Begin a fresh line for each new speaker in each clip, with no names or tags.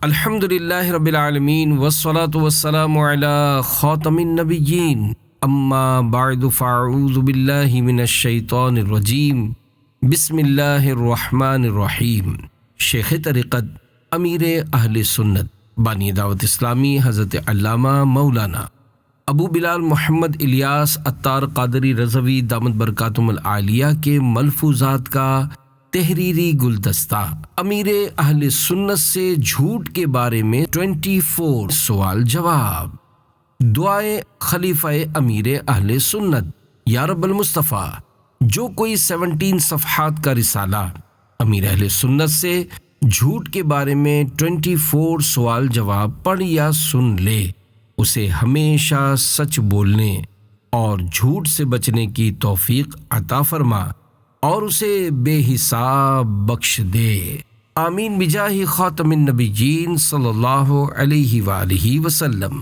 الحمدللہ رب العالمین والصلاة والسلام علی خاتم النبیین اما بعد فاعوذ باللہ من الشیطان الرجیم بسم اللہ الرحمن الرحیم۔ شیخ طریقت امیر اہل سنت بانی دعوت اسلامی حضرت علامہ مولانا ابو بلال محمد الیاس عطار قادری رضوی دامت برکاتہم العالیہ کے ملفوظات کا تحریری گلدستہ امیر اہل سنت سے جھوٹ کے بارے میں 24 سوال جواب۔ دعائے خلیفہ امیر اہل سنت۔ یا رب المصطفیٰ، جو کوئی 17 صفحات کا رسالہ امیر اہل سنت سے جھوٹ کے بارے میں 24 سوال جواب پڑھ یا سن لے، اسے ہمیشہ سچ بولنے اور جھوٹ سے بچنے کی توفیق عطا فرما اور اسے بے حساب بخش دے، آمین بجاہ خاتم النبیین صلی اللہ علیہ وآلہ وسلم۔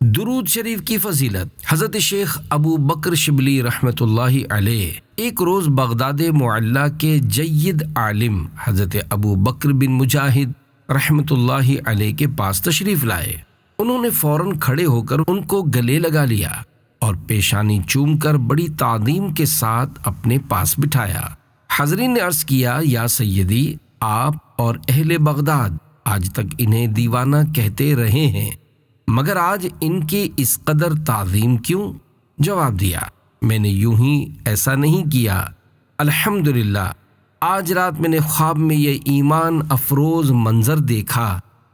درود شریف کی فضیلت۔ حضرت شیخ ابو بکر شبلی رحمۃ اللہ علیہ ایک روز بغداد معلی کے جید عالم حضرت ابو بکر بن مجاہد رحمۃ اللہ علیہ کے پاس تشریف لائے۔ انہوں نے فوراً کھڑے ہو کر ان کو گلے لگا لیا اور پیشانی چوم کر بڑی تعظیم کے ساتھ اپنے پاس بٹھایا۔ حاضرین نے عرض کیا، یا سیدی، آپ اور اہل بغداد آج تک انہیں دیوانہ کہتے رہے ہیں، مگر آج ان کی اس قدر تعظیم کیوں؟ جواب دیا، میں نے یوں ہی ایسا نہیں کیا، الحمدللہ آج رات میں نے خواب میں یہ ایمان افروز منظر دیکھا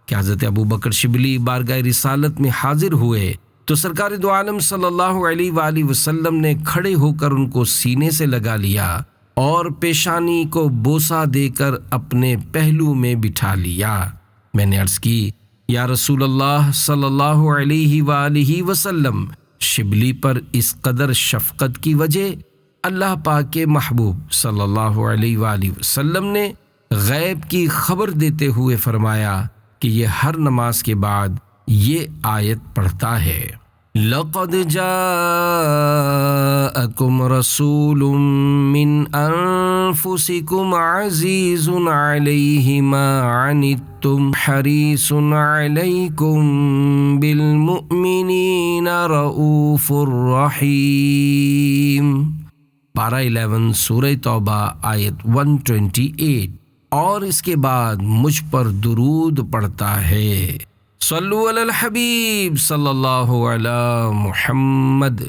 کہ حضرت ابو بکر شبلی بارگاہ رسالت میں حاضر ہوئے تو سرکار دو عالم صلی اللہ علیہ وآلہ وسلم نے کھڑے ہو کر ان کو سینے سے لگا لیا اور پیشانی کو بوسہ دے کر اپنے پہلو میں بٹھا لیا۔ میں نے عرض کی، یا رسول اللہ صلی اللہ علیہ وآلہ وسلم، شبلی پر اس قدر شفقت کی وجہ؟ اللہ پاک کے محبوب صلی اللہ علیہ وآلہ وسلم نے غیب کی خبر دیتے ہوئے فرمایا کہ یہ ہر نماز کے بعد یہ آیت پڑھتا ہے، لَقَدْ جَاءَكُمْ رَسُولٌ مِّنْ أَنفُسِكُمْ عَزِيزٌ عَلَيْهِ مَا عَنِتُّمْ حَرِيصٌ عَلَيْكُمْ بِالْمُؤْمِنِينَ رَءُوفٌ رَحِيمٌ۔ 11 سورہ توبہ آیت 128۔ اور اس کے بعد مجھ پر درود پڑھتا ہے، صلو علی الحبیب صلی اللہ علی محمد۔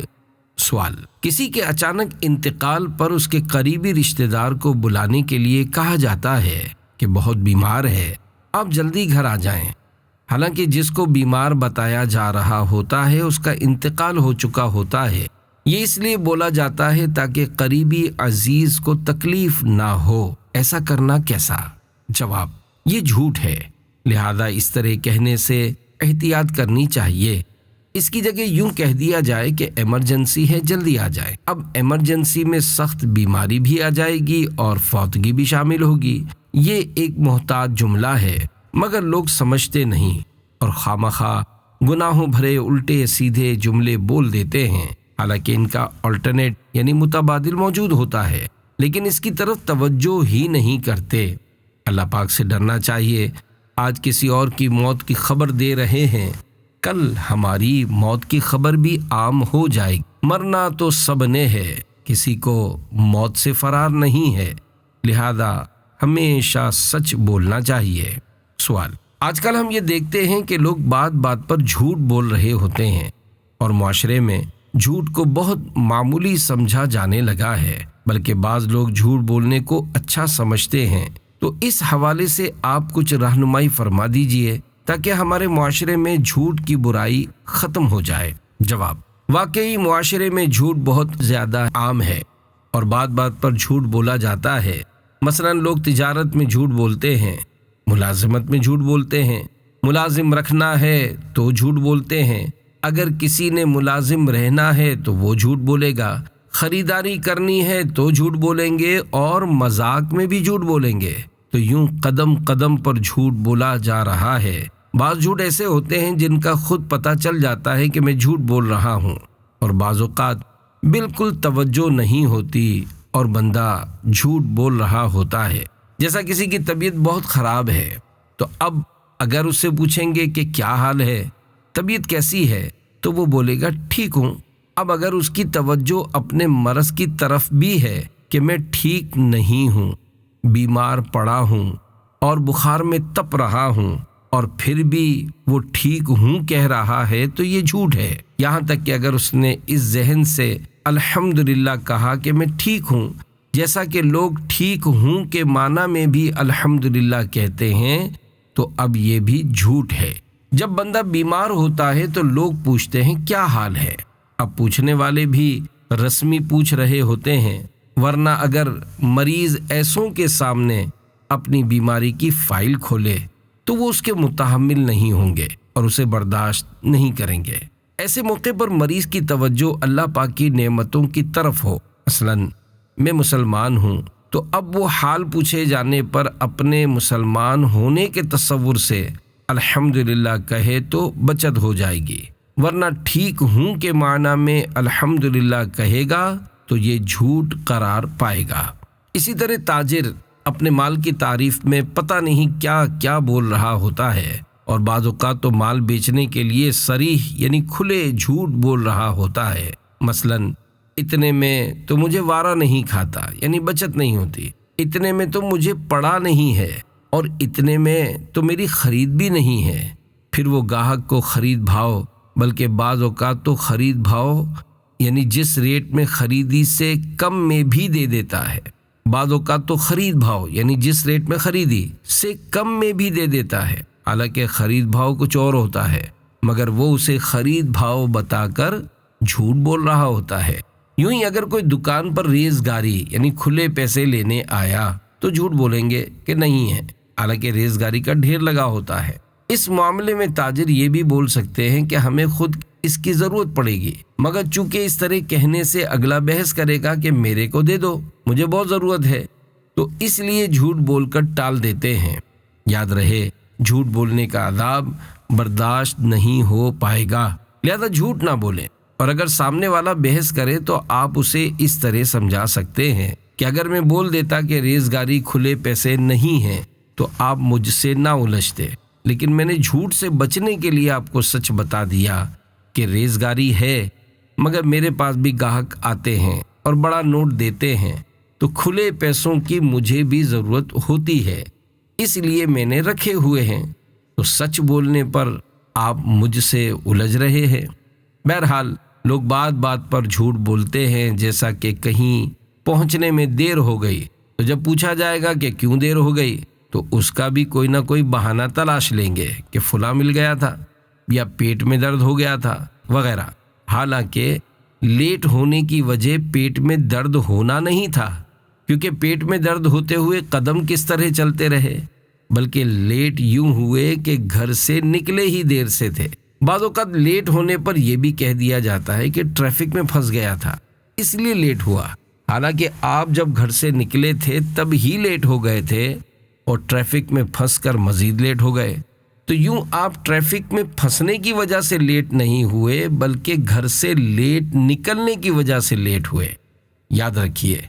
سوال، کسی کے اچانک انتقال پر اس کے قریبی رشتہ دار کو بلانے کے لیے کہا جاتا ہے کہ بہت بیمار ہے، آپ جلدی گھر آ جائیں، حالانکہ جس کو بیمار بتایا جا رہا ہوتا ہے اس کا انتقال ہو چکا ہوتا ہے۔ یہ اس لیے بولا جاتا ہے تاکہ قریبی عزیز کو تکلیف نہ ہو۔ ایسا کرنا کیسا؟ جواب، یہ جھوٹ ہے، لہذا اس طرح کہنے سے احتیاط کرنی چاہیے۔ اس کی جگہ یوں کہہ دیا جائے کہ ایمرجنسی ہے، جلدی آ جائے۔ اب ایمرجنسی میں سخت بیماری بھی آ جائے گی اور فوتگی بھی شامل ہوگی۔ یہ ایک محتاط جملہ ہے، مگر لوگ سمجھتے نہیں اور خواہ گناہوں بھرے الٹے سیدھے جملے بول دیتے ہیں، حالانکہ ان کا آلٹرنیٹ یعنی متبادل موجود ہوتا ہے، لیکن اس کی طرف توجہ ہی نہیں کرتے۔ اللہ پاک سے ڈرنا چاہیے۔ آج کسی اور کی موت کی خبر دے رہے ہیں، کل ہماری موت کی خبر بھی عام ہو جائے گی۔ مرنا تو سب نے ہے، کسی کو موت سے فرار نہیں ہے، لہذا ہمیشہ سچ بولنا چاہیے۔ سوال، آج کل ہم یہ دیکھتے ہیں کہ لوگ بات بات پر جھوٹ بول رہے ہوتے ہیں اور معاشرے میں جھوٹ کو بہت معمولی سمجھا جانے لگا ہے، بلکہ بعض لوگ جھوٹ بولنے کو اچھا سمجھتے ہیں۔ تو اس حوالے سے آپ کچھ رہنمائی فرما دیجئے تاکہ ہمارے معاشرے میں جھوٹ کی برائی ختم ہو جائے۔ جواب، واقعی معاشرے میں جھوٹ بہت زیادہ عام ہے اور بات بات پر جھوٹ بولا جاتا ہے۔ مثلا لوگ تجارت میں جھوٹ بولتے ہیں، ملازمت میں جھوٹ بولتے ہیں، ملازم رکھنا ہے تو جھوٹ بولتے ہیں، اگر کسی نے ملازم رہنا ہے تو وہ جھوٹ بولے گا، خریداری کرنی ہے تو جھوٹ بولیں گے اور مذاق میں بھی جھوٹ بولیں گے۔ تو یوں قدم قدم پر جھوٹ بولا جا رہا ہے۔ بعض جھوٹ ایسے ہوتے ہیں جن کا خود پتہ چل جاتا ہے کہ میں جھوٹ بول رہا ہوں، اور بعض اوقات بالکل توجہ نہیں ہوتی اور بندہ جھوٹ بول رہا ہوتا ہے۔ جیسا کسی کی طبیعت بہت خراب ہے تو اب اگر اس سے پوچھیں گے کہ کیا حال ہے، طبیعت کیسی ہے، تو وہ بولے گا ٹھیک ہوں۔ اب اگر اس کی توجہ اپنے مرض کی طرف بھی ہے کہ میں ٹھیک نہیں ہوں، بیمار پڑا ہوں اور بخار میں تپ رہا ہوں، اور پھر بھی وہ ٹھیک ہوں کہہ رہا ہے، تو یہ جھوٹ ہے۔ یہاں تک کہ اگر اس نے اس ذہن سے الحمدللہ کہا کہ میں ٹھیک ہوں، جیسا کہ لوگ ٹھیک ہوں کے معنی میں بھی الحمدللہ کہتے ہیں، تو اب یہ بھی جھوٹ ہے۔ جب بندہ بیمار ہوتا ہے تو لوگ پوچھتے ہیں کیا حال ہے۔ اب پوچھنے والے بھی رسمی پوچھ رہے ہوتے ہیں، ورنہ اگر مریض ایسوں کے سامنے اپنی بیماری کی فائل کھولے تو وہ اس کے متحمل نہیں ہوں گے اور اسے برداشت نہیں کریں گے۔ ایسے موقع پر مریض کی توجہ اللہ پاک کی نعمتوں کی طرف ہو۔ مثلاً میں مسلمان ہوں، تو اب وہ حال پوچھے جانے پر اپنے مسلمان ہونے کے تصور سے الحمدللہ کہے تو بچت ہو جائے گی، ورنہ ٹھیک ہوں کے معنی میں الحمدللہ کہے گا تو یہ جھوٹ قرار پائے گا۔ اسی طرح تاجر اپنے مال کی تعریف میں پتہ نہیں کیا کیا بول رہا ہوتا ہے، اور بعض اوقات تو مال بیچنے کے لیے صریح یعنی کھلے جھوٹ بول رہا ہوتا ہے۔ مثلاً اتنے میں تو مجھے وارا نہیں کھاتا، یعنی بچت نہیں ہوتی، اتنے میں تو مجھے پڑا نہیں ہے، اور اتنے میں تو میری خرید بھی نہیں ہے۔ پھر وہ گاہک کو خرید بھاؤ، بلکہ بعض اوقات تو خرید بھاؤ یعنی جس ریٹ میں خریدی سے کم میں بھی دے دیتا ہے، بعض اوقات تو خرید بھاؤ یعنی جس ریٹ میں خریدی سے کم میں بھی دے دیتا ہے، حالانکہ خرید بھاؤ کچھ اور ہوتا ہے، مگر وہ اسے خرید بھاؤ بتا کر جھوٹ بول رہا ہوتا ہے۔ یوں ہی اگر کوئی دکان پر ریزگاری یعنی کھلے پیسے لینے آیا تو جھوٹ بولیں گے کہ نہیں ہے، حالانکہ ریزگاری کا ڈھیر لگا ہوتا ہے۔ اس معاملے میں تاجر یہ بھی بول سکتے ہیں کہ ہمیں خود اس کی ضرورت پڑے گی، مگر چونکہ اس طرح کہنے سے اگلا بحث کرے گا کہ میرے کو دے دو، مجھے بہت ضرورت ہے، تو اس لیے جھوٹ بول کر ٹال دیتے ہیں۔ یاد رہے، جھوٹ بولنے کا عذاب برداشت نہیں ہو پائے گا، لہذا جھوٹ نہ بولیں۔ اور اگر سامنے والا بحث کرے تو آپ اسے اس طرح سمجھا سکتے ہیں کہ اگر میں بول دیتا کہ ریزگاری کھلے پیسے نہیں ہیں تو آپ مجھ سے نہ الجھتے، لیکن میں نے جھوٹ سے بچنے کے لیے آپ کو سچ بتا دیا کہ ریزگاری ہے، مگر میرے پاس بھی گاہک آتے ہیں اور بڑا نوٹ دیتے ہیں، تو کھلے پیسوں کی مجھے بھی ضرورت ہوتی ہے، اس لیے میں نے رکھے ہوئے ہیں۔ تو سچ بولنے پر آپ مجھ سے الجھ رہے ہیں۔ بہرحال لوگ بات بات پر جھوٹ بولتے ہیں، جیسا کہ کہیں پہنچنے میں دیر ہو گئی تو جب پوچھا جائے گا کہ کیوں دیر ہو گئی تو اس کا بھی کوئی نہ کوئی بہانہ تلاش لیں گے کہ فلاں مل گیا تھا یا پیٹ میں درد ہو گیا تھا وغیرہ، حالانکہ لیٹ ہونے کی وجہ پیٹ میں درد ہونا نہیں تھا، کیونکہ پیٹ میں درد ہوتے ہوئے قدم کس طرح چلتے رہے، بلکہ لیٹ یوں ہوئے کہ گھر سے نکلے ہی دیر سے تھے۔ بعض اوقات لیٹ ہونے پر یہ بھی کہہ دیا جاتا ہے کہ ٹریفک میں پھنس گیا تھا اس لیے لیٹ ہوا، حالانکہ آپ جب گھر سے نکلے تھے تب ہی لیٹ ہو گئے تھے اور ٹریفک میں پھنس کر مزید لیٹ ہو گئے۔ تو یوں آپ ٹریفک میں پھنسنے کی وجہ سے لیٹ نہیں ہوئے، بلکہ گھر سے لیٹ نکلنے کی وجہ سے لیٹ ہوئے۔ یاد رکھیے،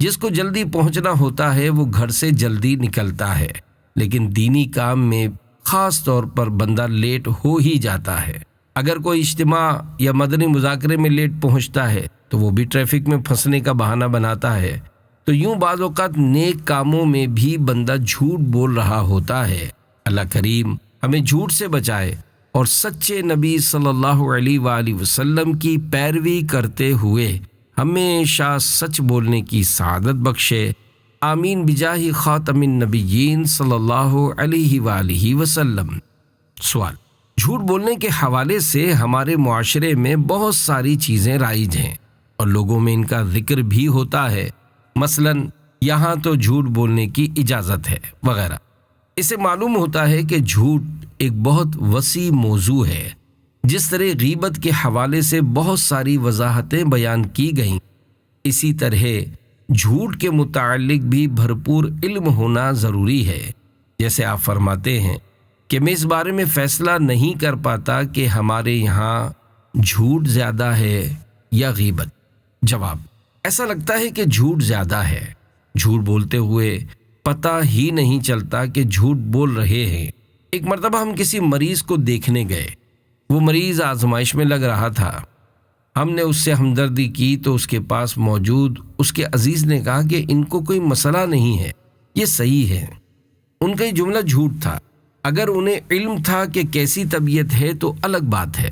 جس کو جلدی پہنچنا ہوتا ہے وہ گھر سے جلدی نکلتا ہے، لیکن دینی کام میں خاص طور پر بندہ لیٹ ہو ہی جاتا ہے۔ اگر کوئی اجتماع یا مدنی مذاکرے میں لیٹ پہنچتا ہے تو وہ بھی ٹریفک میں پھنسنے کا بہانہ بناتا ہے۔ تو یوں بعض اوقات نیک کاموں میں بھی بندہ جھوٹ بول رہا ہوتا ہے۔ اللہ کریم ہمیں جھوٹ سے بچائے اور سچے نبی صلی اللہ علیہ وآلہ وسلم کی پیروی کرتے ہوئے ہمیشہ سچ بولنے کی سعادت بخشے۔ آمین بجاہ خاتم النبیین صلی اللہ علیہ وآلہ وسلم۔ سوال: جھوٹ بولنے کے حوالے سے ہمارے معاشرے میں بہت ساری چیزیں رائج ہیں اور لوگوں میں ان کا ذکر بھی ہوتا ہے، مثلاً یہاں تو جھوٹ بولنے کی اجازت ہے وغیرہ۔ اسے معلوم ہوتا ہے کہ جھوٹ ایک بہت وسیع موضوع ہے۔ جس طرح غیبت کے حوالے سے بہت ساری وضاحتیں بیان کی گئیں، اسی طرح جھوٹ کے متعلق بھی بھرپور علم ہونا ضروری ہے۔ جیسے آپ فرماتے ہیں کہ میں اس بارے میں فیصلہ نہیں کر پاتا کہ ہمارے یہاں جھوٹ زیادہ ہے یا غیبت۔ جواب: ایسا لگتا ہے کہ جھوٹ زیادہ ہے۔ جھوٹ بولتے ہوئے پتہ ہی نہیں چلتا کہ جھوٹ بول رہے ہیں، ایک مرتبہ ہم کسی مریض کو دیکھنے گئے۔ وہ مریض آزمائش میں لگ رہا تھا۔ ہم نے اس سے ہمدردی کی تو اس کے پاس موجود اس کے عزیز نے کہا کہ ان کو کوئی مسئلہ نہیں ہے، یہ صحیح ہے۔ ان کا یہ جملہ جھوٹ تھا۔ اگر انہیں علم تھا کہ کیسی طبیعت ہے تو الگ بات ہے،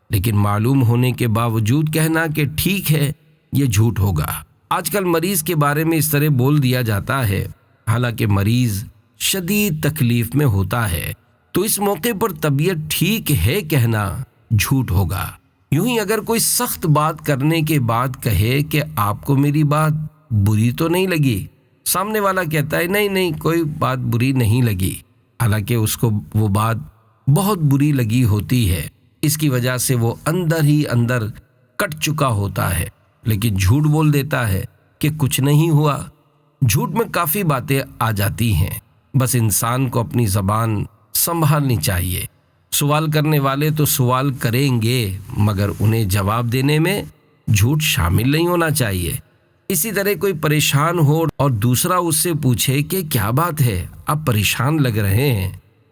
لیکن معلوم ہونے کے باوجود کہنا کہ ٹھیک ہے، یہ جھوٹ ہوگا۔ آج کل مریض کے بارے میں اس طرح بول دیا جاتا ہے، حالانکہ مریض شدید تکلیف میں ہوتا ہے، تو اس موقع پر طبیعت ٹھیک ہے کہنا جھوٹ ہوگا۔ یوں ہی اگر کوئی سخت بات کرنے کے بعد کہے کہ آپ کو میری بات بری تو نہیں لگی، سامنے والا کہتا ہے نہیں کوئی بات بری نہیں لگی، حالانکہ اس کو وہ بات بہت بری لگی ہوتی ہے، اس کی وجہ سے وہ اندر ہی اندر کٹ چکا ہوتا ہے، لیکن جھوٹ بول دیتا ہے کہ کچھ نہیں ہوا۔ جھوٹ میں کافی باتیں آ جاتی ہیں، بس انسان کو اپنی زبان سنبھالنی چاہیے۔ سوال کرنے والے تو سوال کریں گے، مگر انہیں جواب دینے میں جھوٹ شامل نہیں ہونا چاہیے۔ اسی طرح کوئی پریشان ہو اور دوسرا اس سے پوچھے کہ کیا بات ہے، آپ پریشان لگ رہے ہیں،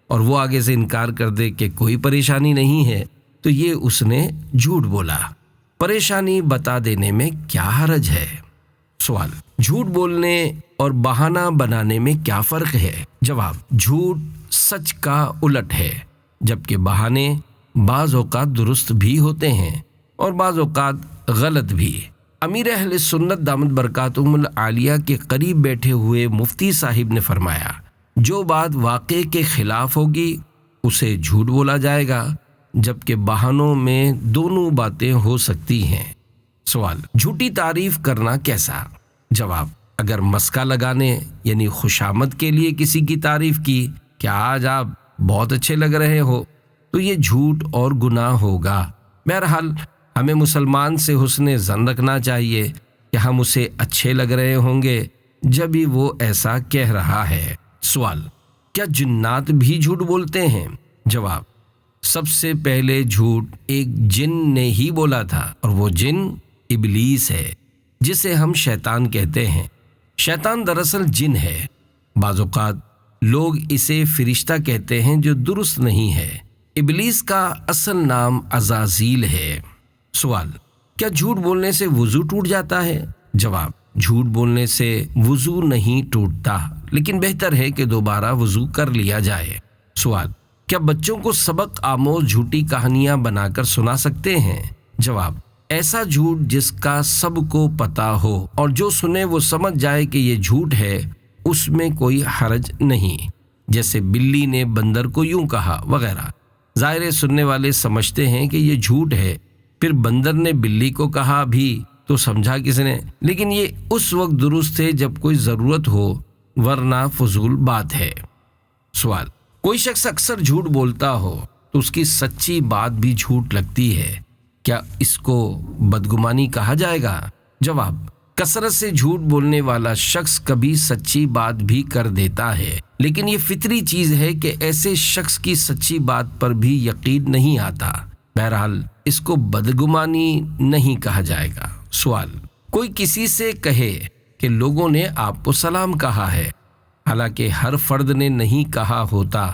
اور وہ آگے سے انکار کر دے کہ کوئی پریشانی نہیں ہے، تو یہ اس نے جھوٹ بولا۔ پریشانی بتا دینے میں کیا حرج ہے؟ سوال: جھوٹ بولنے اور بہانہ بنانے میں کیا فرق ہے؟ جواب: جھوٹ سچ کا الٹ ہے، جبکہ بہانے بعض اوقات درست بھی ہوتے ہیں اور بعض اوقات غلط بھی۔ امیر اہل سنت دامت برکاتہم العالیہ کے قریب بیٹھے ہوئے مفتی صاحب نے فرمایا، جو بات واقعے کے خلاف ہوگی اسے جھوٹ بولا جائے گا، جبکہ بہانوں میں دونوں باتیں ہو سکتی ہیں۔ سوال: جھوٹی تعریف کرنا کیسا؟ جواب: اگر مسکہ لگانے یعنی خوشامد کے لیے کسی کی تعریف کی کہ آج آپ بہت اچھے لگ رہے ہو، تو یہ جھوٹ اور گناہ ہوگا۔ بہرحال ہمیں مسلمان سے حسن ظن رکھنا چاہیے کہ ہم اسے اچھے لگ رہے ہوں گے جب ہی وہ ایسا کہہ رہا ہے۔ سوال: کیا جنات بھی جھوٹ بولتے ہیں؟ جواب: سب سے پہلے جھوٹ ایک جن نے ہی بولا تھا، اور وہ جن ابلیس ہے، جسے ہم شیطان کہتے ہیں۔ شیطان دراصل جن ہے۔ بعض اوقات لوگ اسے فرشتہ کہتے ہیں، جو درست نہیں ہے۔ ابلیس کا اصل نام عزازیل ہے۔ سوال: کیا جھوٹ بولنے سے وضو ٹوٹ جاتا ہے؟ جواب: جھوٹ بولنے سے وضو نہیں ٹوٹتا، لیکن بہتر ہے کہ دوبارہ وضو کر لیا جائے۔ سوال: کیا بچوں کو سبق آموز جھوٹی کہانیاں بنا کر سنا سکتے ہیں؟ جواب: ایسا جھوٹ جس کا سب کو پتا ہو اور جو سنے وہ سمجھ جائے کہ یہ جھوٹ ہے، اس میں کوئی حرج نہیں، جیسے بلی نے بندر کو یوں کہا وغیرہ۔ ظاہر سننے والے سمجھتے ہیں کہ یہ جھوٹ ہے، پھر بندر نے بلی کو کہا بھی تو سمجھا کس نے، لیکن یہ اس وقت درست ہے جب کوئی ضرورت ہو، ورنہ فضول بات ہے۔ سوال: کوئی شخص اکثر جھوٹ بولتا ہو تو اس کی سچی بات بھی جھوٹ لگتی ہے، کیا اس کو بدگمانی کہا جائے گا؟ جواب: کثرت سے جھوٹ بولنے والا شخص کبھی سچی بات بھی کر دیتا ہے، لیکن یہ فطری چیز ہے کہ ایسے شخص کی سچی بات پر بھی یقین نہیں آتا۔ بہرحال اس کو بدگمانی نہیں کہا جائے گا۔ سوال: کوئی کسی سے کہے کہ لوگوں نے آپ کو سلام کہا ہے، حالانکہ ہر فرد نے نہیں کہا ہوتا،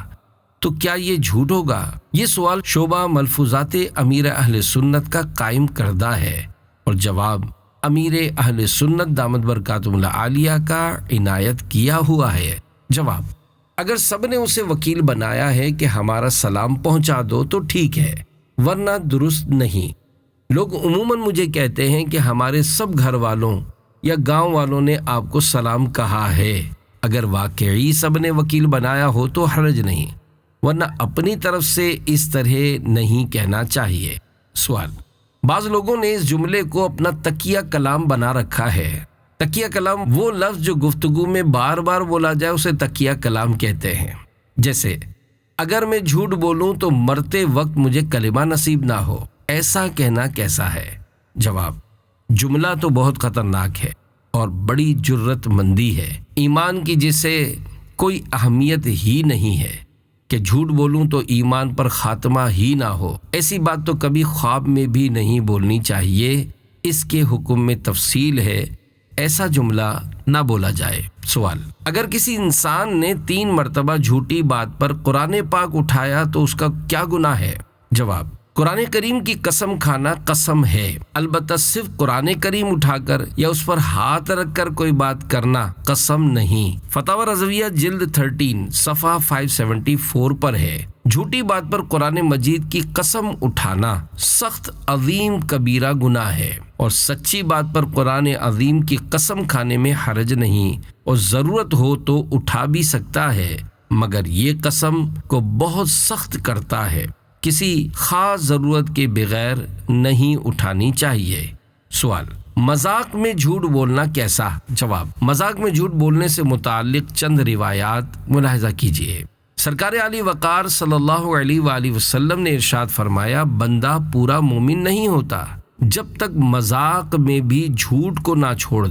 تو کیا یہ جھوٹ ہوگا؟ یہ سوال شعبہ ملفوظات امیر اہل سنت کا قائم کردہ ہے، اور جواب امیر اہل سنت دامت برکاتہم العالیہ کا عنایت کیا ہوا ہے۔ جواب: اگر سب نے اسے وکیل بنایا ہے کہ ہمارا سلام پہنچا دو تو ٹھیک ہے، ورنہ درست نہیں۔ لوگ عموماً مجھے کہتے ہیں کہ ہمارے سب گھر والوں یا گاؤں والوں نے آپ کو سلام کہا ہے۔ اگر واقعی سب نے وکیل بنایا ہو تو حرج نہیں، ورنہ اپنی طرف سے اس طرح نہیں کہنا چاہیے۔ سوال: بعض لوگوں نے اس جملے کو اپنا تکیہ کلام بنا رکھا ہے۔ تکیہ کلام وہ لفظ جو گفتگو میں بار بار بولا جائے اسے تکیہ کلام کہتے ہیں۔ جیسے اگر میں جھوٹ بولوں تو مرتے وقت مجھے کلمہ نصیب نہ ہو، ایسا کہنا کیسا ہے؟ جواب: جملہ تو بہت خطرناک ہے اور بڑی جرت مندی ہے، ایمان کی جسے کوئی اہمیت ہی نہیں ہے کہ جھوٹ بولوں تو ایمان پر خاتمہ ہی نہ ہو، ایسی بات تو کبھی خواب میں بھی نہیں بولنی چاہیے۔ اس کے حکم میں تفصیل ہے ایسا جملہ نہ بولا جائے۔ سوال: اگر کسی انسان نے 3 مرتبہ جھوٹی بات پر قرآن پاک اٹھایا تو اس کا کیا گناہ ہے؟ جواب: قرآن کریم کی قسم کھانا قسم ہے، البتہ صرف قرآن کریم اٹھا کر یا اس پر ہاتھ رکھ کر کوئی بات کرنا قسم نہیں۔ فتاوی رضویہ جلد 13 صفحہ 574 پر ہے۔ جھوٹی بات پر قرآن مجید کی قسم اٹھانا سخت عظیم کبیرہ گناہ ہے، اور سچی بات پر قرآن عظیم کی قسم کھانے میں حرج نہیں، اور ضرورت ہو تو اٹھا بھی سکتا ہے، مگر یہ قسم کو بہت سخت کرتا ہے، کسی خاص ضرورت کے بغیر نہیں اٹھانی چاہیے۔ سوال: مذاق میں جھوٹ بولنا کیسا؟ جواب: مذاق میں جھوٹ بولنے سے متعلق چند روایات ملاحظہ کیجیے۔ سرکار علی وقار صلی اللہ علیہ وآلہ وسلم نے ارشاد فرمایا، بندہ پورا مومن نہیں ہوتا جب تک مذاق میں بھی جھوٹ کو نہ چھوڑ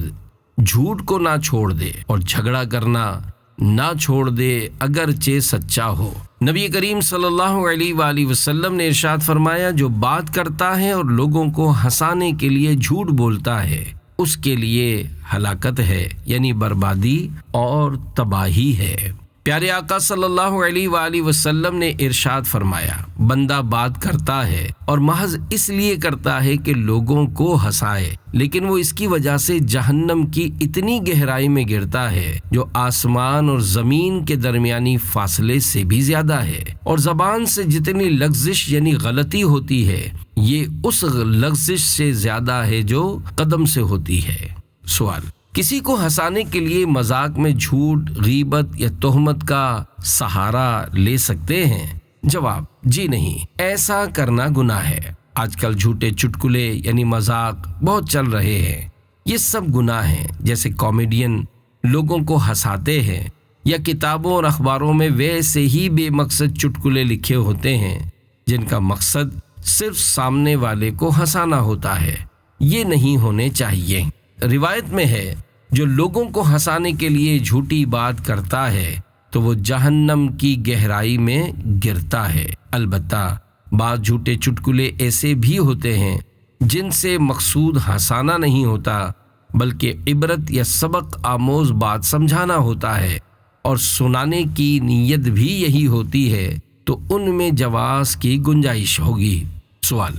دے اور جھگڑا کرنا نہ چھوڑ دے اگرچہ سچا ہو۔ نبی کریم صلی اللہ علیہ وآلہ وسلم نے ارشاد فرمایا، جو بات کرتا ہے اور لوگوں کو ہنسانے کے لیے جھوٹ بولتا ہے اس کے لیے ہلاکت ہے، یعنی بربادی اور تباہی ہے۔ پیارے آقا صلی اللہ علیہ وآلہ وسلم نے ارشاد فرمایا، بندہ بات کرتا ہے اور محض اس لیے کرتا ہے کہ لوگوں کو ہنسائے، لیکن وہ اس کی وجہ سے جہنم کی اتنی گہرائی میں گرتا ہے جو آسمان اور زمین کے درمیانی فاصلے سے بھی زیادہ ہے، اور زبان سے جتنی لغزش یعنی غلطی ہوتی ہے یہ اس لغزش سے زیادہ ہے جو قدم سے ہوتی ہے۔ سوال: کسی کو ہنسانے کے لیے مذاق میں جھوٹ، غیبت یا تہمت کا سہارا لے سکتے ہیں؟ جواب: جی نہیں، ایسا کرنا گناہ ہے۔ آج کل جھوٹے چٹکلے یعنی مذاق بہت چل رہے ہیں، یہ سب گناہ ہیں۔ جیسے کامیڈین لوگوں کو ہنساتے ہیں، یا کتابوں اور اخباروں میں ویسے ہی بے مقصد چٹکلے لکھے ہوتے ہیں جن کا مقصد صرف سامنے والے کو ہنسانا ہوتا ہے، یہ نہیں ہونے چاہیے۔ روایت میں ہے، جو لوگوں کو ہنسانے کے لیے جھوٹی بات کرتا ہے تو وہ جہنم کی گہرائی میں گرتا ہے۔ البتہ بعض جھوٹے چٹکلے ایسے بھی ہوتے ہیں جن سے مقصود ہنسانا نہیں ہوتا بلکہ عبرت یا سبق آموز بات سمجھانا ہوتا ہے، اور سنانے کی نیت بھی یہی ہوتی ہے، تو ان میں جواز کی گنجائش ہوگی۔ سوال: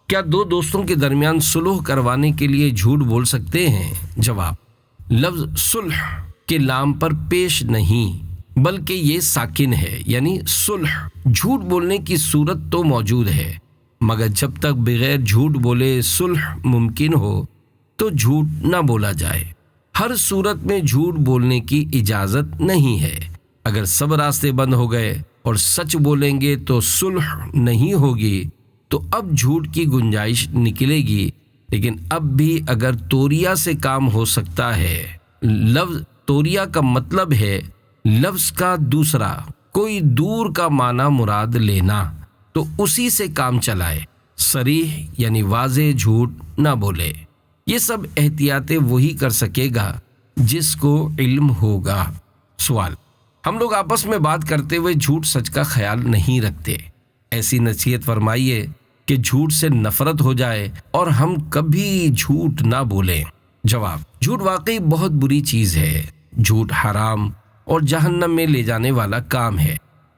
کیا 2 دوستوں کے درمیان صلح کروانے کے لیے جھوٹ بول سکتے ہیں؟ جواب: لفظ صلح کے لام پر پیش نہیں بلکہ یہ ساکن ہے، یعنی صلح۔ جھوٹ بولنے کی صورت تو موجود ہے، مگر جب تک بغیر جھوٹ بولے صلح ممکن ہو تو جھوٹ نہ بولا جائے۔ ہر صورت میں جھوٹ بولنے کی اجازت نہیں ہے۔ اگر سب راستے بند ہو گئے اور سچ بولیں گے تو صلح نہیں ہوگی، تو اب جھوٹ کی گنجائش نکلے گی، لیکن اب بھی اگر توریہ سے کام ہو سکتا ہے، لفظ توریہ کا مطلب ہے لفظ کا دوسرا کوئی دور کا معنی مراد لینا، تو اسی سے کام چلائے، صریح یعنی واضح جھوٹ نہ بولے۔ یہ سب احتیاطیں وہی کر سکے گا جس کو علم ہوگا۔ سوال: ہم لوگ آپس میں بات کرتے ہوئے جھوٹ سچ کا خیال نہیں رکھتے، ایسی نصیحت فرمائیے کہ جھوٹ سے نفرت ہو جائے اور ہم کبھی جھوٹ نہ بولیں۔ جواب: جھوٹ واقعی بہت بری چیز ہے۔ جھوٹ حرام اور جہنم میں لے جانے والا کام ہے۔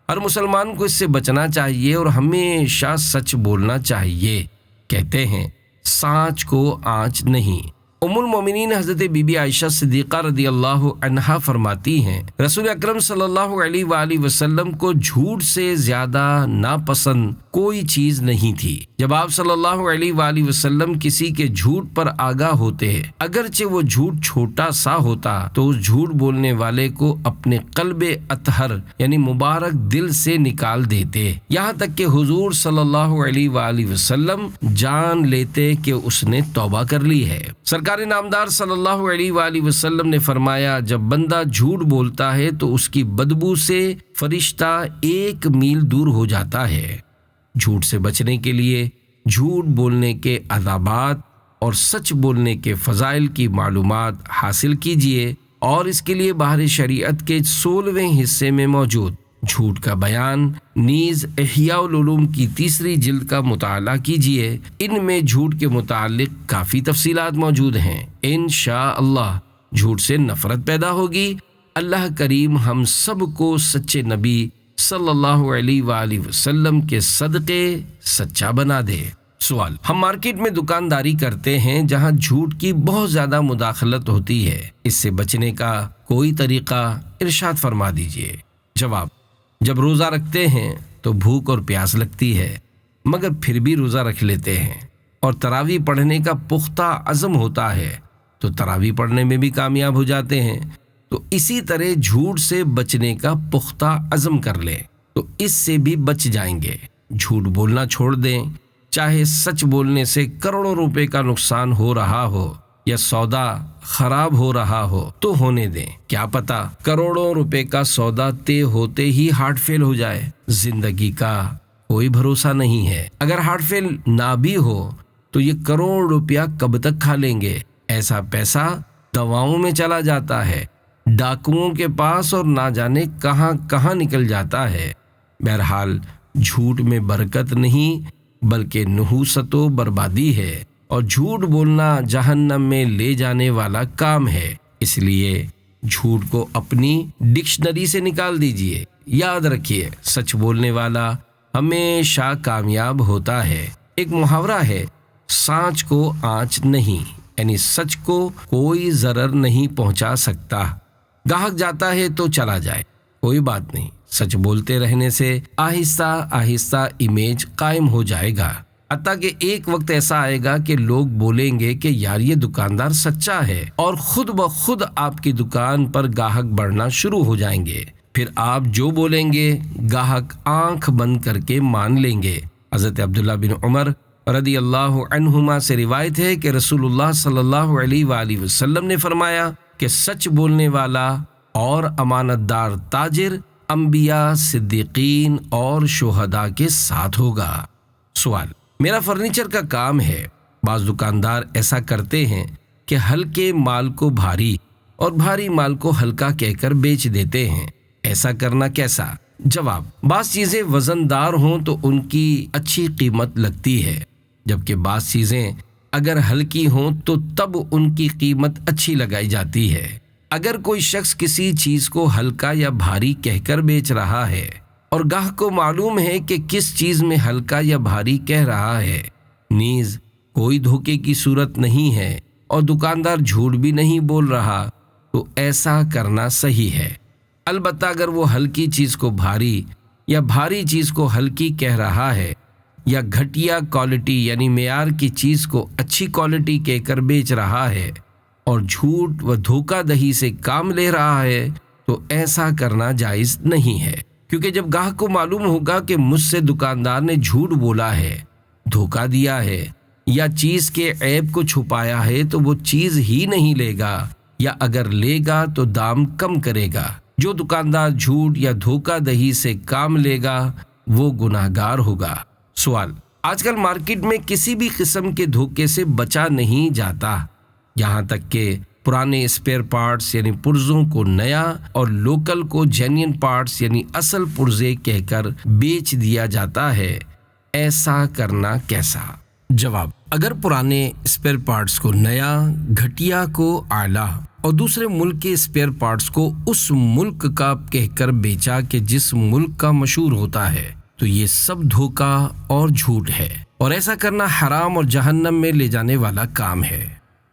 ہر مسلمان کو اس سے بچنا چاہیے اور ہمیشہ سچ بولنا چاہیے۔ کہتے ہیں سانچ کو آنچ نہیں۔ ام المومنین حضرت بی بی عائشہ صدیقہ رضی اللہ عنہا فرماتی ہیں، رسول اکرم صلی اللہ علیہ وآلہ وسلم کو جھوٹ سے زیادہ ناپسند کوئی چیز نہیں تھی۔ جب آپ صلی اللہ علیہ وآلہ وسلم کسی کے جھوٹ پر آگاہ ہوتے، اگرچہ وہ جھوٹ چھوٹا سا ہوتا، تو اس جھوٹ بولنے والے کو اپنے قلب اطہر یعنی مبارک دل سے نکال دیتے، یہاں تک کہ حضور صلی اللہ علیہ وآلہ وسلم جان لیتے کہ اس نے توبہ کر لی ہے۔ سرکار نامدار صلی اللہ علیہ وآلہ وسلم نے فرمایا، جب بندہ جھوٹ بولتا ہے تو اس کی بدبو سے فرشتہ 1 میل دور ہو جاتا ہے۔ جھوٹ سے بچنے کے لیے جھوٹ بولنے کے آدابات اور سچ بولنے کے فضائل کی معلومات حاصل کیجیے، اور اس کے لیے بحر شریعت کے 16ویں حصے میں موجود جھوٹ کا بیان نیز احیاء العلوم کی 3 جلد کا مطالعہ کیجیے، ان میں جھوٹ کے متعلق کافی تفصیلات موجود ہیں۔ انشاءاللہ جھوٹ سے نفرت پیدا ہوگی۔ اللہ کریم ہم سب کو سچے نبی صلی اللہ علیہ وآلہ وسلم کے صدقے سچا بنا دے۔ سوال: ہم مارکیٹ میں دکانداری کرتے ہیں جہاں جھوٹ کی بہت زیادہ مداخلت ہوتی ہے، اس سے بچنے کا کوئی طریقہ ارشاد فرما دیجیے۔ جواب: جب روزہ رکھتے ہیں تو بھوک اور پیاس لگتی ہے، مگر پھر بھی روزہ رکھ لیتے ہیں، اور تراویح پڑھنے کا پختہ عزم ہوتا ہے تو تراویح پڑھنے میں بھی کامیاب ہو جاتے ہیں، تو اسی طرح جھوٹ سے بچنے کا پختہ عزم کر لیں تو اس سے بھی بچ جائیں گے۔ جھوٹ بولنا چھوڑ دیں، چاہے سچ بولنے سے کروڑوں روپے کا نقصان ہو رہا ہو یا سودا خراب ہو رہا ہو تو ہونے دیں، کیا پتا کروڑوں روپے کا سودا طے ہوتے ہی ہارٹ فیل ہو جائے۔ زندگی کا کوئی بھروسہ نہیں ہے، اگر ہارٹ فیل نہ بھی ہو تو یہ کروڑ روپیہ کب تک کھا لیں گے؟ ایسا پیسہ دواؤں میں چلا جاتا ہے، ڈاکوؤں کے پاس، اور نہ جانے کہاں کہاں نکل جاتا ہے۔ بہرحال جھوٹ میں برکت نہیں بلکہ نحوست و بربادی ہے، اور جھوٹ بولنا جہنم میں لے جانے والا کام ہے، اس لیے جھوٹ کو اپنی ڈکشنری سے نکال دیجئے۔ یاد رکھیے، سچ بولنے والا ہمیشہ کامیاب ہوتا ہے۔ ایک محاورہ ہے، سانچ کو آنچ نہیں، یعنی سچ کو کوئی ضرر نہیں پہنچا سکتا۔ گاہک جاتا ہے تو چلا جائے، کوئی بات نہیں، سچ بولتے رہنے سے آہستہ آہستہ امیج قائم ہو جائے گا، حتیٰ کہ ایک وقت ایسا آئے گا کہ لوگ بولیں گے کہ یار یہ دکاندار سچا ہے، اور خود بخود آپ کی دکان پر گاہک بڑھنا شروع ہو جائیں گے۔ پھر آپ جو بولیں گے گاہک آنکھ بند کر کے مان لیں گے۔ حضرت عبداللہ بن عمر رضی اللہ عنہما سے روایت ہے کہ رسول اللہ صلی اللہ علیہ وآلہ وسلم نے فرمایا کہ سچ بولنے والا اور امانت دار تاجر انبیاء، صدیقین اور شہداء کے ساتھ ہوگا۔ سوال: میرا فرنیچر کا کام ہے، بعض دکاندار ایسا کرتے ہیں کہ ہلکے مال کو بھاری اور بھاری مال کو ہلکا کہہ کر بیچ دیتے ہیں، ایسا کرنا کیسا؟ جواب: بعض چیزیں وزن دار ہوں تو ان کی اچھی قیمت لگتی ہے، جبکہ بعض چیزیں اگر ہلکی ہوں تو تب ان کی قیمت اچھی لگائی جاتی ہے۔ اگر کوئی شخص کسی چیز کو ہلکا یا بھاری کہہ کر بیچ رہا ہے اور گاہک کو معلوم ہے کہ کس چیز میں ہلکا یا بھاری کہہ رہا ہے، نیز کوئی دھوکے کی صورت نہیں ہے اور دکاندار جھوٹ بھی نہیں بول رہا، تو ایسا کرنا صحیح ہے۔ البتہ اگر وہ ہلکی چیز کو بھاری یا بھاری چیز کو ہلکی کہہ رہا ہے، یا گھٹیا کوالٹی یعنی معیار کی چیز کو اچھی کوالٹی کہہ کر بیچ رہا ہے اور جھوٹ و دھوکہ دہی سے کام لے رہا ہے، تو ایسا کرنا جائز نہیں ہے، کیونکہ جب گاہک کو معلوم ہوگا کہ مجھ سے دکاندار نے جھوٹ بولا ہے، دھوکہ دیا ہے یا چیز کے عیب کو چھپایا ہے، تو وہ چیز ہی نہیں لے گا، یا اگر لے گا تو دام کم کرے گا۔ جو دکاندار جھوٹ یا دھوکہ دہی سے کام لے گا وہ گناہگار ہوگا۔ سوال: آج کل مارکیٹ میں کسی بھی قسم کے دھوکے سے بچا نہیں جاتا، یہاں تک کہ پرانے اسپیئر پارٹس یعنی پرزوں کو نیا اور لوکل کو جینین پارٹس یعنی اصل پرزے کہہ کر بیچ دیا جاتا ہے، ایسا کرنا کیسا؟ جواب: اگر پرانے اسپیئر پارٹس کو نیا، گھٹیا کو اعلیٰ اور دوسرے ملک کے اسپیئر پارٹس کو اس ملک کا کہہ کر بیچا کہ جس ملک کا مشہور ہوتا ہے، تو یہ سب دھوکہ اور جھوٹ ہے، اور ایسا کرنا حرام اور جہنم میں لے جانے والا کام ہے۔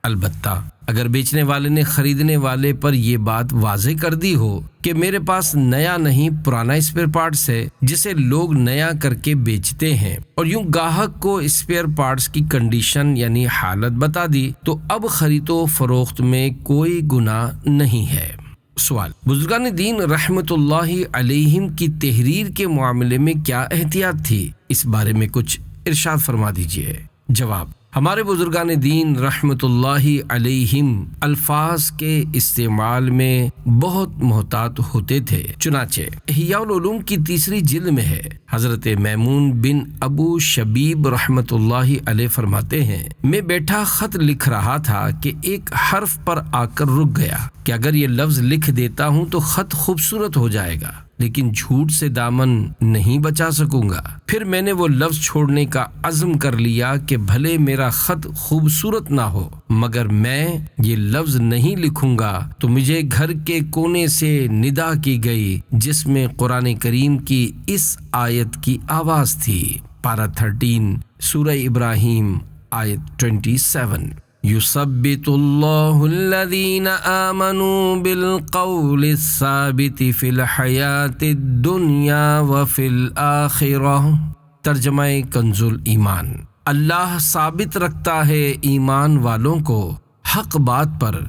البتہ اگر بیچنے والے نے خریدنے والے پر یہ بات واضح کر دی ہو کہ میرے پاس نیا نہیں پرانا اسپیئر پارٹس ہے جسے لوگ نیا کر کے بیچتے ہیں، اور یوں گاہک کو اسپیئر پارٹس کی کنڈیشن یعنی حالت بتا دی، تو اب خرید و فروخت میں کوئی گناہ نہیں ہے۔ سوال: بزرگان دین رحمت اللہ علیہم کی تحریر کے معاملے میں کیا احتیاط تھی؟ اس بارے میں کچھ ارشاد فرما دیجیے۔ جواب: ہمارے بزرگان دین رحمت اللہ علیہم الفاظ کے استعمال میں بہت محتاط ہوتے تھے، چنانچہ احیاء العلوم کی 3 جلد میں ہے، حضرت میمون بن ابو شبیب رحمت اللہ علیہ فرماتے ہیں، میں بیٹھا خط لکھ رہا تھا کہ ایک حرف پر آ کر رک گیا کہ اگر یہ لفظ لکھ دیتا ہوں تو خط خوبصورت ہو جائے گا، لیکن جھوٹ سے دامن نہیں بچا سکوں گا۔ پھر میں نے وہ لفظ چھوڑنے کا عزم کر لیا کہ بھلے میرا خط خوبصورت نہ ہو مگر میں یہ لفظ نہیں لکھوں گا، تو مجھے گھر کے کونے سے ندا کی گئی جس میں قرآن کریم کی اس آیت کی آواز تھی۔ پارہ 13 سورہ ابراہیم آیت 27۔ یثبت اللہ الذین آمنوا بالقول الثابت فی الحیاۃ الدنیا وفی الآخرہ۔ ترجمہ کنز الایمان۔ اللہ ثابت رکھتا ہے ایمان والوں کو حق بات پر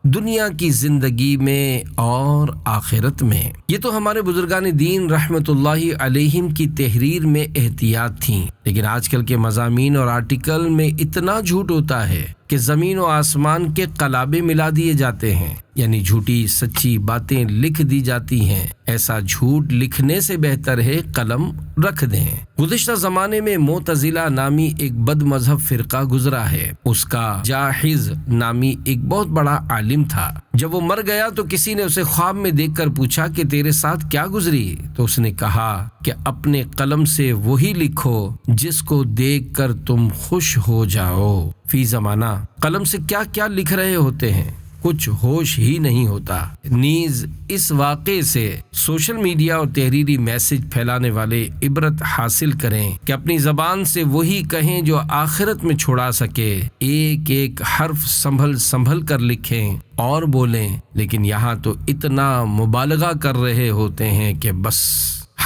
دنیا کی زندگی میں اور آخرت میں۔ یہ تو ہمارے بزرگان دین رحمت اللہ علیہم کی تحریر میں احتیاط تھیں، لیکن آج کل کے مضامین اور آرٹیکل میں اتنا جھوٹ ہوتا ہے کہ زمین و آسمان کے قلابے ملا دیے جاتے ہیں، یعنی جھوٹی سچی باتیں لکھ دی جاتی ہیں۔ ایسا جھوٹ لکھنے سے بہتر ہے قلم رکھ دیں۔ گزشتہ زمانے میں معتزلہ نامی ایک بد مذہب فرقہ گزرا ہے۔ اس کا جاحظ نامی ایک بہت بڑا عالم تھا۔ جب وہ مر گیا تو کسی نے اسے خواب میں دیکھ کر پوچھا کہ تیرے ساتھ کیا گزری؟ تو اس نے کہا کہ اپنے قلم سے وہی لکھو جس کو دیکھ کر تم خوش ہو جاؤ۔ فی زمانہ قلم سے کیا کیا لکھ رہے ہوتے ہیں، کچھ ہوش ہی نہیں ہوتا۔ نیز اس واقعے سے سوشل میڈیا اور تحریری میسج پھیلانے والے عبرت حاصل کریں کہ اپنی زبان سے وہی کہیں جو آخرت میں چھڑا سکے۔ ایک ایک حرف سنبھل کر لکھیں اور بولیں، لیکن یہاں تو اتنا مبالغہ کر رہے ہوتے ہیں کہ بس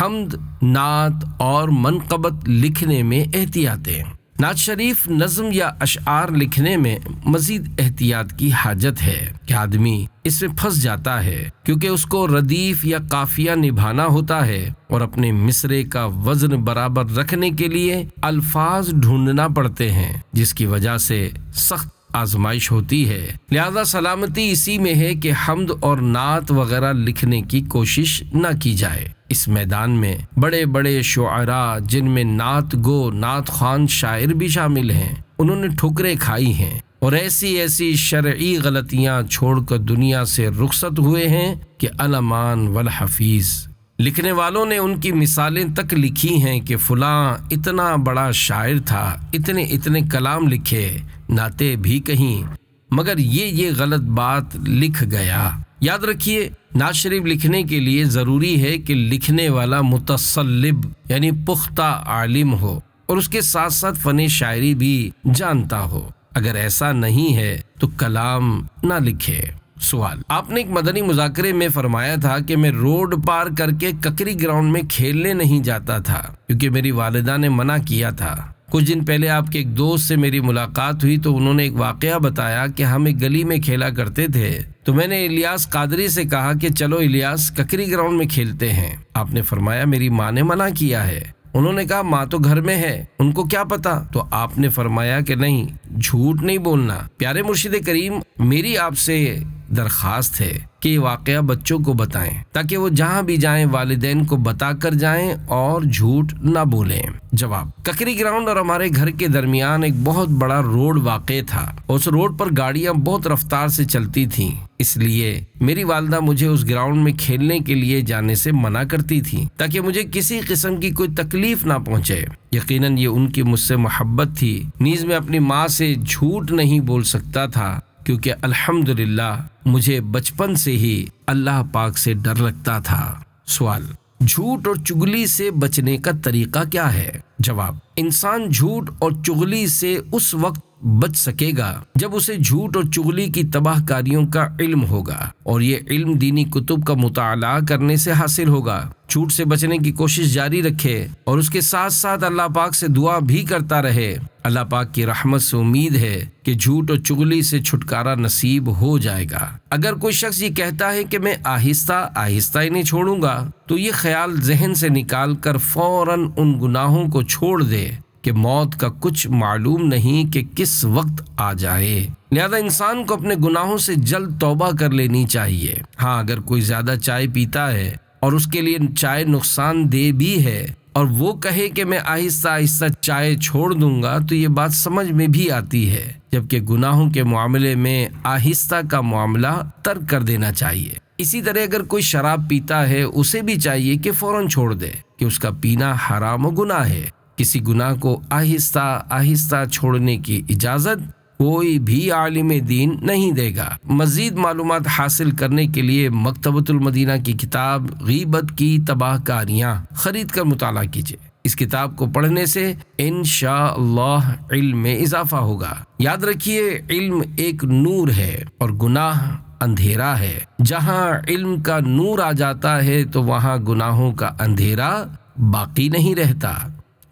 حمد، نعت اور منقبت لکھنے میں احتیاطیں۔ نعت شریف، نظم یا اشعار لکھنے میں مزید احتیاط کی حاجت ہے کہ آدمی اس میں پھنس جاتا ہے، کیونکہ اس کو ردیف یا قافیہ نبھانا ہوتا ہے اور اپنے مصرعے کا وزن برابر رکھنے کے لیے الفاظ ڈھونڈنا پڑتے ہیں، جس کی وجہ سے سخت آزمائش ہوتی ہے۔ لہذا سلامتی اسی میں ہے کہ حمد اور نعت وغیرہ لکھنے کی کوشش نہ کی جائے۔ اس میدان میں بڑے بڑے شعراء، جن میں نعت گو، نعت خوان شاعر بھی شامل ہیں، انہوں نے ٹھکریں کھائی ہیں اور ایسی شرعی غلطیاں چھوڑ کر دنیا سے رخصت ہوئے ہیں کہ الامان والحفیظ۔ لکھنے والوں نے ان کی مثالیں تک لکھی ہیں کہ فلاں اتنا بڑا شاعر تھا، اتنے کلام لکھے، نعتیں بھی کہیں، مگر یہ غلط بات لکھ گیا۔ یاد رکھیے، نعت شریف لکھنے کے لیے ضروری ہے کہ لکھنے والا متصلب یعنی پختہ عالم ہو اور اس کے ساتھ ساتھ فن شاعری بھی جانتا ہو۔ اگر ایسا نہیں ہے تو کلام نہ لکھے۔ سوال: آپ نے ایک مدنی مذاکرے میں فرمایا تھا کہ میں روڈ پار کر کے ککری گراؤنڈ میں کھیلنے نہیں جاتا تھا کیونکہ میری والدہ نے منع کیا تھا۔ کچھ دن پہلے آپ کے ایک دوست سے میری ملاقات ہوئی تو انہوں نے ایک واقعہ بتایا کہ ہم ایک گلی میں کھیلا کرتے تھے، تو میں نے الیاس قادری سے کہا کہ چلو الیاس ککری گراؤنڈ میں کھیلتے ہیں۔ آپ نے فرمایا میری ماں نے منع کیا ہے۔ انہوں نے کہا ماں تو گھر میں ہے، ان کو کیا پتا؟ تو آپ نے فرمایا کہ نہیں، جھوٹ نہیں بولنا۔ پیارے مرشد کریم، میری آپ سے درخواست ہے کہ یہ واقعہ بچوں کو بتائیں تاکہ وہ جہاں بھی جائیں والدین کو بتا کر جائیں اور جھوٹ نہ بولیں۔ جواب: ککری گراؤنڈ اور ہمارے گھر کے درمیان ایک بہت بڑا روڈ واقع تھا۔ اس روڈ پر گاڑیاں بہت رفتار سے چلتی تھیں، اس لیے میری والدہ مجھے اس گراؤنڈ میں کھیلنے کے لیے جانے سے منع کرتی تھی تاکہ مجھے کسی قسم کی کوئی تکلیف نہ پہنچے۔ یقیناً یہ ان کی مجھ سے محبت تھی۔ نیز میں اپنی ماں سے جھوٹ نہیں بول سکتا تھا کیونکہ الحمدللہ مجھے بچپن سے ہی اللہ پاک سے ڈر لگتا تھا۔ سوال: جھوٹ اور چغلی سے بچنے کا طریقہ کیا ہے؟ جواب: انسان جھوٹ اور چغلی سے اس وقت بچ سکے گا جب اسے جھوٹ اور چغلی کی تباہ کاریوں کا علم ہوگا، اور یہ علم دینی کتب کا مطالعہ کرنے سے حاصل ہوگا۔ جھوٹ سے بچنے کی کوشش جاری رکھے اور اس کے ساتھ ساتھ اللہ پاک سے دعا بھی کرتا رہے۔ اللہ پاک کی رحمت سے امید ہے کہ جھوٹ اور چغلی سے چھٹکارا نصیب ہو جائے گا۔ اگر کوئی شخص یہ کہتا ہے کہ میں آہستہ آہستہ انہیں چھوڑوں گا، تو یہ خیال ذہن سے نکال کر فوراً ان گناہوں کو چھوڑ دے کہ موت کا کچھ معلوم نہیں کہ کس وقت آ جائے۔ لہذا انسان کو اپنے گناہوں سے جلد توبہ کر لینی چاہیے۔ ہاں، اگر کوئی زیادہ چائے پیتا ہے اور اس کے لیے چائے نقصان دہ بھی ہے اور وہ کہے کہ میں آہستہ آہستہ چائے چھوڑ دوں گا، تو یہ بات سمجھ میں بھی آتی ہے، جبکہ گناہوں کے معاملے میں آہستہ کا معاملہ ترک کر دینا چاہیے۔ اسی طرح اگر کوئی شراب پیتا ہے اسے بھی چاہیے کہ فوراً چھوڑ دے کہ اس کا پینا حرام و گناہ ہے۔ کسی گناہ کو آہستہ آہستہ چھوڑنے کی اجازت کوئی بھی عالم دین نہیں دے گا۔ مزید معلومات حاصل کرنے کے لیے مکتبۃ المدینہ کی کتاب غیبت کی تباہ کاریاں خرید کر مطالعہ کیجیے۔ اس کتاب کو پڑھنے سے انشاءاللہ علم میں اضافہ ہوگا۔ یاد رکھیے، علم ایک نور ہے اور گناہ اندھیرا ہے۔ جہاں علم کا نور آ جاتا ہے تو وہاں گناہوں کا اندھیرا باقی نہیں رہتا۔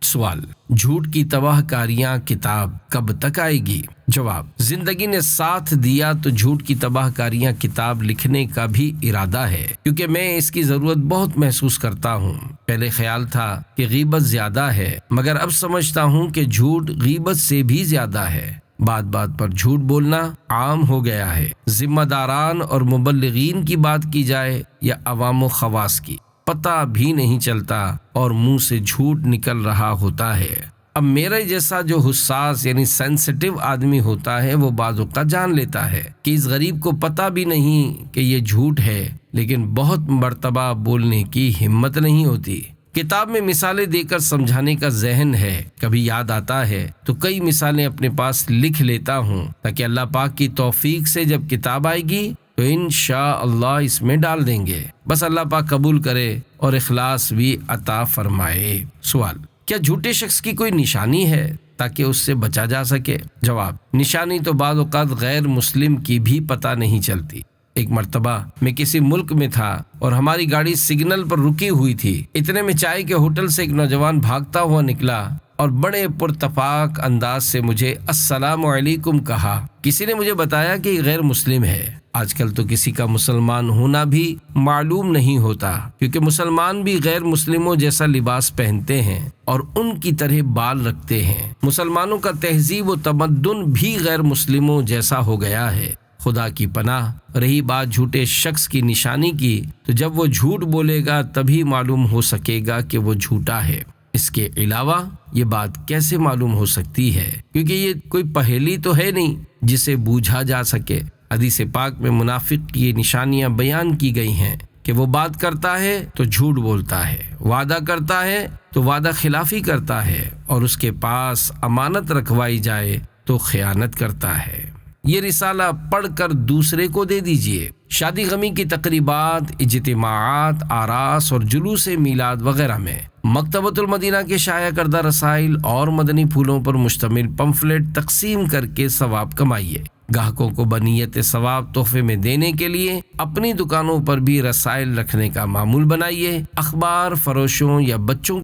سوال: جھوٹ کی تباہ کاریاں کتاب کب تک آئے گی؟ جواب: زندگی نے ساتھ دیا تو جھوٹ کی تباہ کاریاں کتاب لکھنے کا بھی ارادہ ہے، کیونکہ میں اس کی ضرورت بہت محسوس کرتا ہوں۔ پہلے خیال تھا کہ غیبت زیادہ ہے، مگر اب سمجھتا ہوں کہ جھوٹ غیبت سے بھی زیادہ ہے۔ بات بات پر جھوٹ بولنا عام ہو گیا ہے۔ ذمہ داران اور مبلغین کی بات کی جائے یا عوام و خواص کی، پتہ بھی نہیں چلتا اور منہ سے جھوٹ نکل رہا ہوتا ہے۔ اب میرے جیسا جو حساس یعنی سینسٹیو آدمی ہوتا ہے وہ بعض اوقات جان لیتا ہے کہ اس غریب کو پتہ بھی نہیں کہ یہ جھوٹ ہے، لیکن بہت مرتبہ بولنے کی ہمت نہیں ہوتی۔ کتاب میں مثالیں دے کر سمجھانے کا ذہن ہے، کبھی یاد آتا ہے تو کئی مثالیں اپنے پاس لکھ لیتا ہوں تاکہ اللہ پاک کی توفیق سے جب کتاب آئے گی تو انشاءاللہ اس میں ڈال دیں گے۔ بس اللہ پاک قبول کرے اور اخلاص بھی عطا فرمائے۔ سوال: کیا جھوٹے شخص کی کوئی نشانی ہے تاکہ اس سے بچا جا سکے؟ جواب: نشانی تو بعض اوقات غیر مسلم کی بھی پتہ نہیں چلتی۔ ایک مرتبہ میں کسی ملک میں تھا اور ہماری گاڑی سگنل پر رکی ہوئی تھی۔ اتنے میں چائے کے ہوٹل سے ایک نوجوان بھاگتا ہوا نکلا اور بڑے پرتفاق انداز سے مجھے السلام علیکم کہا۔ کسی نے مجھے بتایا کہ یہ غیر مسلم ہے۔ آج کل تو کسی کا مسلمان ہونا بھی معلوم نہیں ہوتا، کیونکہ مسلمان بھی غیر مسلموں جیسا لباس پہنتے ہیں اور ان کی طرح بال رکھتے ہیں۔ مسلمانوں کا تہذیب و تمدن بھی غیر مسلموں جیسا ہو گیا ہے۔ خدا کی پناہ، رہی بات جھوٹے شخص کی نشانی کی، تو جب وہ جھوٹ بولے گا تبھی معلوم ہو سکے گا کہ وہ جھوٹا ہے۔ اس کے علاوہ یہ بات کیسے معلوم ہو سکتی ہے؟ کیونکہ یہ کوئی پہیلی تو ہے نہیں جسے بوجھا جا سکے۔ حدیث پاک میں منافق کی نشانیاں بیان کی گئی ہیں کہ وہ بات کرتا ہے تو جھوٹ بولتا ہے، وعدہ کرتا ہے تو وعدہ خلافی کرتا ہے، اور اس کے پاس امانت رکھوائی جائے تو خیانت کرتا ہے۔ یہ رسالہ پڑھ کر دوسرے کو دے دیجئے۔ شادی غمی کی تقریبات، اجتماعات، آراس اور جلوس میلاد وغیرہ میں مکتبۃ المدینہ کے شائع کردہ رسائل اور مدنی پھولوں پر مشتمل پمفلٹ تقسیم کر کے ثواب کمائیے۔ گاہکوں کو بنیت ثواب تحفے میں دینے کے لیے اپنی دکانوں پر بھی رسائل رکھنے کا معمول بنائیے۔ اخبار فروشوں یا بچوں